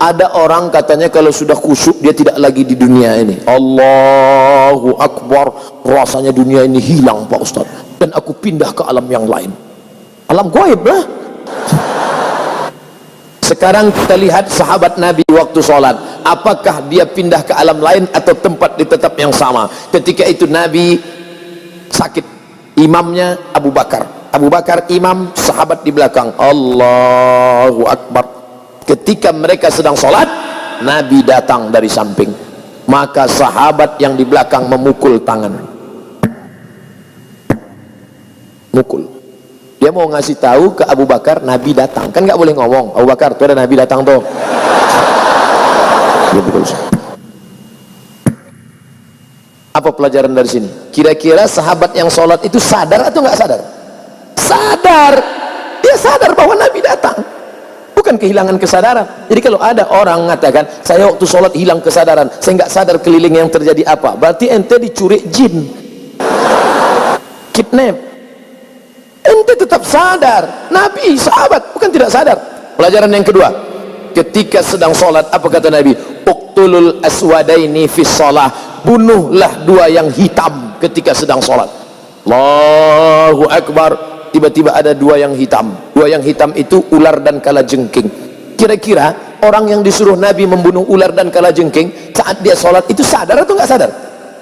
Ada orang katanya kalau sudah khusyuk dia tidak lagi di dunia ini. Allahu Akbar, rasanya dunia ini hilang Pak Ustaz, dan aku pindah ke alam yang lain, alam gaib lah. Sekarang kita lihat sahabat Nabi waktu sholat, apakah dia pindah ke alam lain atau tempat di tetap yang sama? Ketika itu Nabi sakit, imamnya Abu Bakar imam, sahabat di belakang. Allahu Akbar. Ketika mereka sedang sholat, Nabi datang dari samping, maka sahabat yang di belakang memukul tangan, mukul. Dia mau ngasih tahu ke Abu Bakar Nabi datang, kan nggak boleh ngomong Abu Bakar tuh ada Nabi datang tuh. Dia pukul. Apa pelajaran dari sini? Kira-kira sahabat yang sholat itu sadar atau nggak sadar? Sadar. Dia sadar bahwa Nabi datang, bukan kehilangan kesadaran. Jadi kalau ada orang mengatakan saya waktu sholat hilang kesadaran, saya nggak sadar keliling yang terjadi apa, berarti ente dicuri jin, kidnap. Ente tetap sadar. Nabi sahabat bukan tidak sadar. Pelajaran yang kedua, ketika sedang sholat apa kata Nabi? Uqtulul aswadaini fis shalah, bunuhlah dua yang hitam ketika sedang sholat. Allahu Akbar. Tiba-tiba ada dua yang hitam. Dua yang hitam itu ular dan kalajengking. Kira-kira orang yang disuruh Nabi membunuh ular dan kalajengking saat dia sholat itu sadar atau nggak sadar?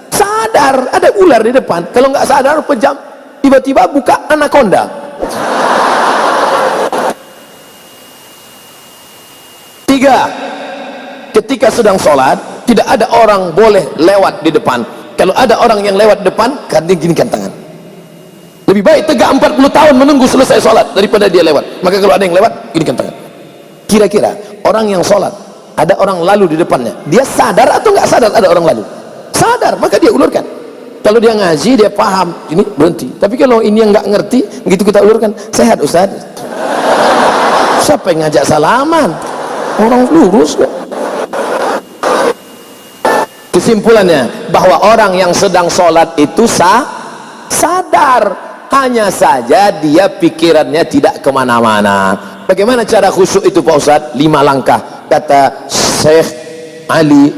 Sadar. Ada ular di depan. Kalau nggak sadar pejam, tiba-tiba buka anaconda. Tiga, ketika sedang sholat tidak ada orang boleh lewat di depan. Kalau ada orang yang lewat depan, kan dia ginikan tangan. Lebih baik tegak 40 tahun menunggu selesai sholat daripada dia lewat. Maka kalau ada yang lewat, ginikan tangan. Kira-kira orang yang sholat, ada orang lalu di depannya, dia sadar atau nggak sadar ada orang lalu? Sadar, maka dia ulurkan. Kalau dia ngaji, dia paham, ini berhenti. Tapi kalau ini yang nggak ngerti, begitu kita ulurkan, sehat Ustaz. Siapa yang ngajak salaman? Orang lurus kok. Kesimpulannya, bahwa orang yang sedang sholat itu sadar. Hanya saja dia pikirannya tidak kemana-mana. Bagaimana cara khusyuk itu Pak Ustaz? 5 langkah kata Syekh Ali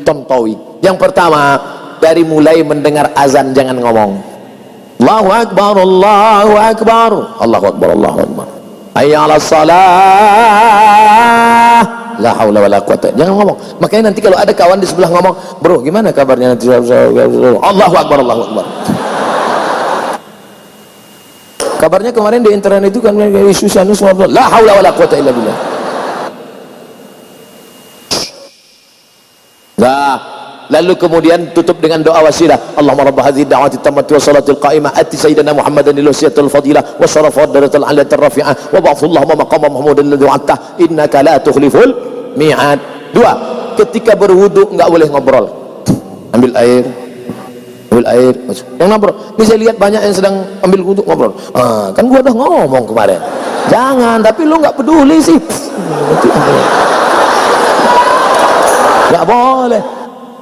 Tontowi. Yang pertama, dari mulai mendengar azan jangan ngomong. Allahu Akbar, Allahu Akbar, Allahu Akbar, Allahu Akbar, hayya 'alas shalah, la haula wala quwata. Jangan ngomong. Makanya nanti kalau ada kawan di sebelah ngomong, bro gimana kabarnya nanti? Allahu Akbar, Allahu Akbar. Kabarnya kemarin di internet itu kan isu sana semua, la haula wala quwata illa billah. Nah, lalu kemudian tutup dengan doa wasilah. Allahumma rabb hadhihi da'wati tammati wa salatil qa'imah ati sayyidina Muhammadan al-wasiyatul fadilah wa syarafatul darajatul 'aliyatur rafi'ah wa ba'athu Allahumma maqama mahmudan alladhi wa'ata innaka la tukhliful mi'ad. 2, ketika berwudu enggak boleh ngobrol. Ambil air, yang ngobrol. Ini saya lihat banyak yang sedang ambil wudu ngobrol. Kan gua udah ngomong kemarin. Jangan, tapi lu nggak peduli sih.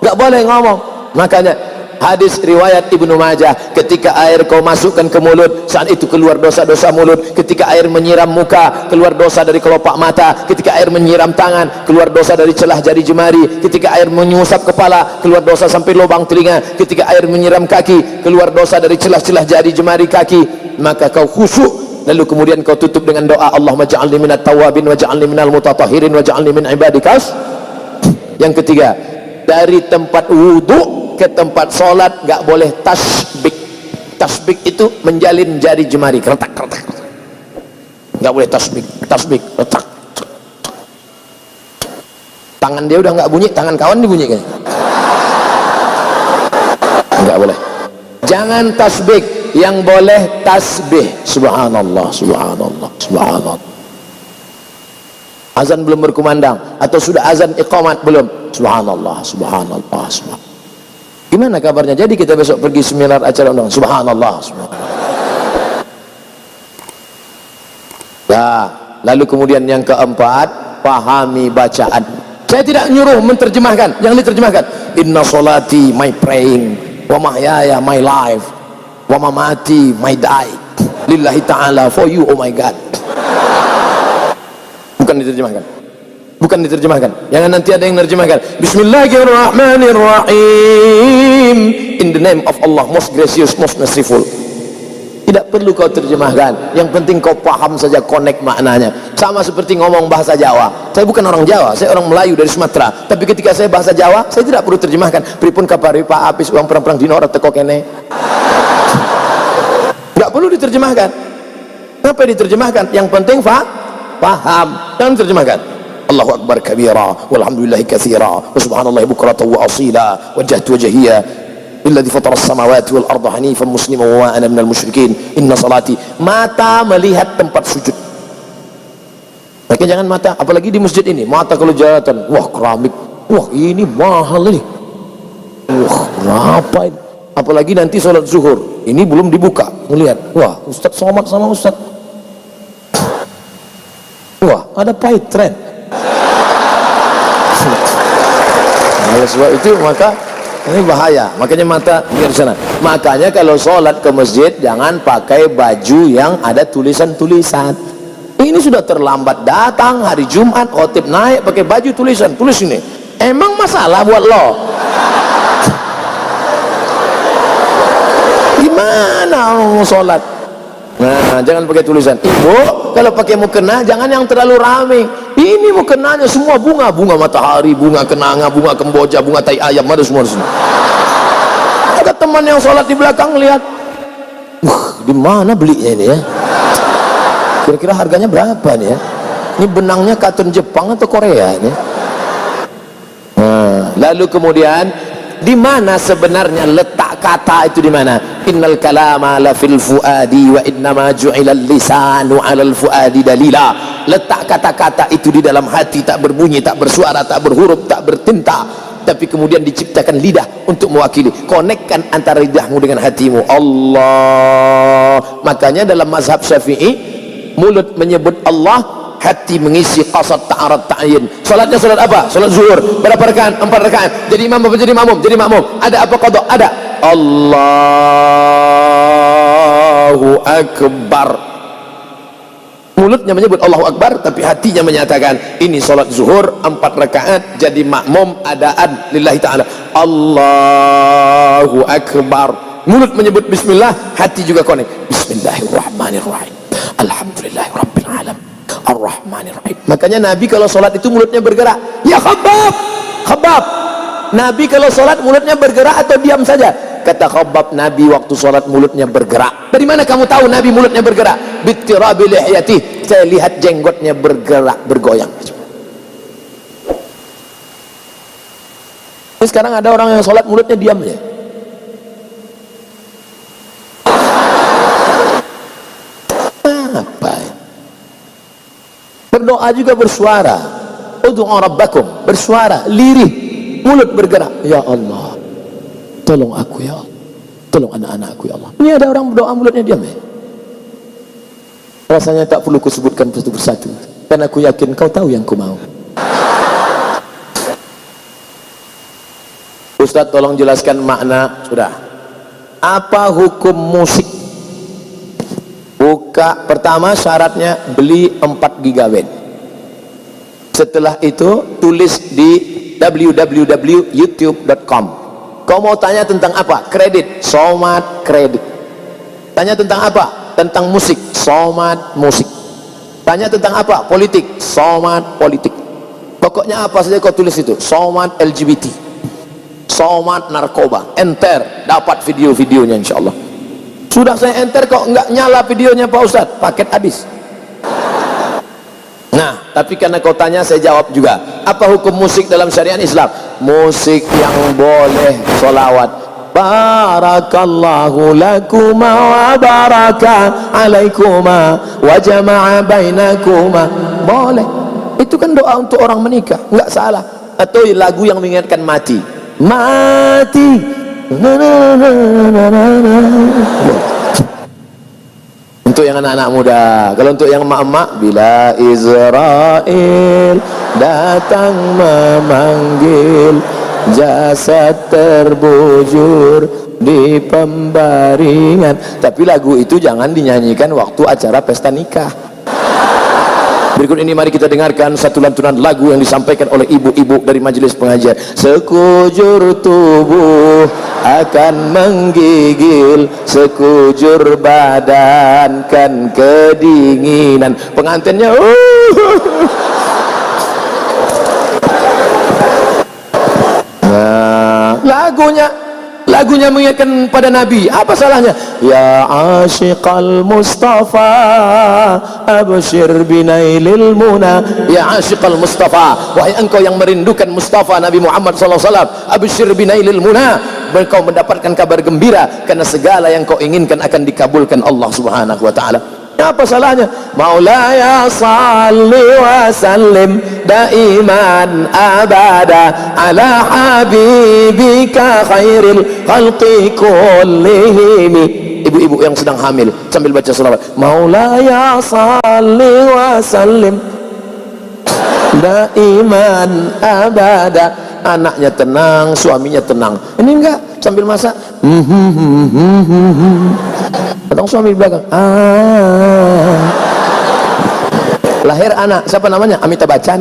Nggak boleh ngomong. Makanya hadis riwayat Ibnu Majah, ketika air kau masukkan ke mulut, saat itu keluar dosa-dosa mulut. Ketika air menyiram muka, keluar dosa dari kelopak mata. Ketika air menyiram tangan, keluar dosa dari celah jari jemari. Ketika air menyusap kepala, keluar dosa sampai lubang telinga. Ketika air menyiram kaki, keluar dosa dari celah-celah jari jemari kaki. Maka kau khusyuk, lalu kemudian kau tutup dengan doa, Allahumma ja'alni minat tawabin wa ja'alni minal mutatahhirin wa ja'alni min ibadikas. Yang ketiga, dari tempat wudu ke tempat sholat nggak boleh tasbik. Tasbik itu menjalin jari jemari, keretak. Nggak boleh tasbik, retak. Tangan dia udah nggak bunyi, tangan kawan dibunyikan. Nggak boleh. Jangan tasbik, yang boleh tasbih. Subhanallah, subhanallah, subhanallah. Azan belum berkumandang atau sudah azan iqamat belum? Subhanallah, subhanallah, subhanallah. Gimana kabarnya? Jadi kita besok pergi seminar acara undang. Subhanallah, subhanallah. Nah, lalu kemudian yang keempat, pahami bacaan. Saya tidak nyuruh menterjemahkan, yang diterjemahkan. Inna solati my praying, wa mahyaya my life, wa mamati my die. Lillahi ta'ala, for you oh my God. Bukan diterjemahkan. bukan diterjemahkan. Jangan nanti ada yang menerjemahkan Bismillahirrahmanirrahim, in the name of Allah, most gracious, most merciful. Tidak perlu kau terjemahkan, yang penting kau paham saja, connect maknanya. Sama seperti ngomong bahasa Jawa. Saya bukan orang Jawa, saya orang Melayu dari Sumatera, tapi ketika saya bahasa Jawa, saya tidak perlu terjemahkan. Pripun kapari Pak Apis uang perang-perang dinora teko kene. Tidak perlu diterjemahkan. Kenapa diterjemahkan? Yang penting paham. Jangan terjemahkan Allahu Akbar kabira walhamdulillahi katsira wa subhanallahi bukratan wa asila wajjahtu wajhiya alladzi fatara as-samawati wal arda hanifan musliman wa ana minal musyrikin inna salati. Mata melihat tempat sujud. Makanya jangan mata, apalagi di masjid ini, mata kalau jahatan, wah keramik, wah ini mahal ini, wah berapa ini. Apalagi nanti sholat zuhur, ini belum dibuka, melihat, wah Ustadz sholat sama Ustadz, wah ada pahit tren. Oleh sebab itu maka ini bahaya, makanya mata biar sana. Makanya kalau sholat ke masjid jangan pakai baju yang ada tulisan-tulisan. Ini sudah terlambat datang hari Jumat, khotib naik pakai baju tulisan, tulis ini. Emang masalah buat lo? Gimana mau sholat? Nah, jangan pakai tulisan. Ibu, kalau pakai mukena jangan yang terlalu rame. Ini mukenanya semua bunga, bunga matahari, bunga kenanga, bunga kemboja, bunga tai ayam, ada semua di sini. Ada teman yang sholat di belakang lihat, di mana belinya ini ya? Kira-kira harganya berapa nih ya? Ini benangnya katun Jepang atau Korea ini? Nah, lalu kemudian di mana sebenarnya letak kata itu, di mana? Innal kalama la fil fuadi wa innama ju'ilal lisanu 'alal fuadi dalila. Letak kata-kata itu di dalam hati, tak berbunyi, tak bersuara, tak berhuruf, tak bertinta, tapi kemudian diciptakan lidah untuk mewakili. Konekkan antara lidahmu dengan hatimu. Allah. Makanya dalam mazhab Syafi'i, mulut menyebut Allah, hati mengisi qasad ta'arad ta'yin. Salatnya salat apa? Salat zuhur. Berapa rakaat? 4 rakaat. Jadi imam apa jadi makmum? Jadi makmum. Ada apa qada? Ada. Allahu Akbar. Mulutnya menyebut Allahu Akbar, tapi hatinya menyatakan ini salat zuhur 4 rakaat, jadi makmum adaan lillahi ta'ala. Allahu Akbar. Mulut menyebut bismillah, hati juga connect. Bismillahirrahmanirrahim. Alhamdulillahirabbil alamin. Ar-Rahmanir-Rahim. Makanya Nabi kalau sholat itu mulutnya bergerak. Ya Khabbab, Khabbab. Nabi kalau sholat mulutnya bergerak atau diam saja? Kata Khabbab, Nabi waktu sholat mulutnya bergerak. Dari mana kamu tahu Nabi mulutnya bergerak? Bittirabi lihiyati. Saya lihat jenggotnya bergerak, bergoyang. Ini sekarang ada orang yang sholat mulutnya diam aja. Apa ya? Berdoa juga bersuara. Ud'u rabbakum, bersuara, lirih, mulut bergerak. Ya Allah, tolong aku ya Allah, tolong anak-anakku ya Allah. Ini ada orang berdoa mulutnya diam ya. Rasanya tak perlu kusebutkan satu persatu, karena aku yakin kau tahu yang ku mau. Ustaz tolong jelaskan makna. Sudah. Apa hukum musik? Buka pertama syaratnya beli 4 GB. Setelah itu tulis di www.youtube.com. Kau mau tanya tentang apa? Kredit, Somad kredit. Tanya tentang apa? Tentang musik, Somad musik. Tanya tentang apa? Politik, Somad politik. Pokoknya apa saja kau tulis itu. Somad LGBT, Somad narkoba. Enter, dapat video-videonya insyaallah. Sudah saya enter kok nggak nyala videonya Pak Ustadz, paket habis. Nah, tapi karena kau tanya saya jawab juga. Apa hukum musik dalam syariat Islam? Musik yang boleh solawat. Barakallahu lakuma wa baraka alaikuma wa jama'a bainakuma. Boleh. Itu kan doa untuk orang menikah, nggak salah. Atau lagu yang mengingatkan mati. Mati. Untuk yang anak-anak muda. Kalau untuk yang emak-emak, bila Israel datang memanggil, jasad terbujur di pembaringan. Tapi lagu itu jangan dinyanyikan waktu acara pesta nikah. Berikut ini mari kita dengarkan satu lantunan lagu yang disampaikan oleh ibu-ibu dari majelis pengajian. Sekujur tubuh akan menggigil, sekujur badan kan kedinginan. Pengantinnya nah, lagunya mengingatkan pada Nabi. Apa salahnya? Ya asyiqal Mustafa abshir binailil muna. Ya asyiqal Mustafa, wahai engkau yang merindukan Mustafa Nabi Muhammad SAW, abshir binailil muna, engkau mendapatkan kabar gembira karena segala yang kau inginkan akan dikabulkan Allah Subhanahu wa taala. Apa salahnya? Maulaya salli wa sallim daiman abada ala habibika khairil khalqi kullihim. Ibu-ibu yang sedang hamil sambil baca selawat. Maulaya salli wa sallim daiman abada. Anaknya tenang, suaminya tenang. Ini enggak, sambil masak. Datang suami di belakang. Lahir anak, siapa namanya? Amitabh Bachchan.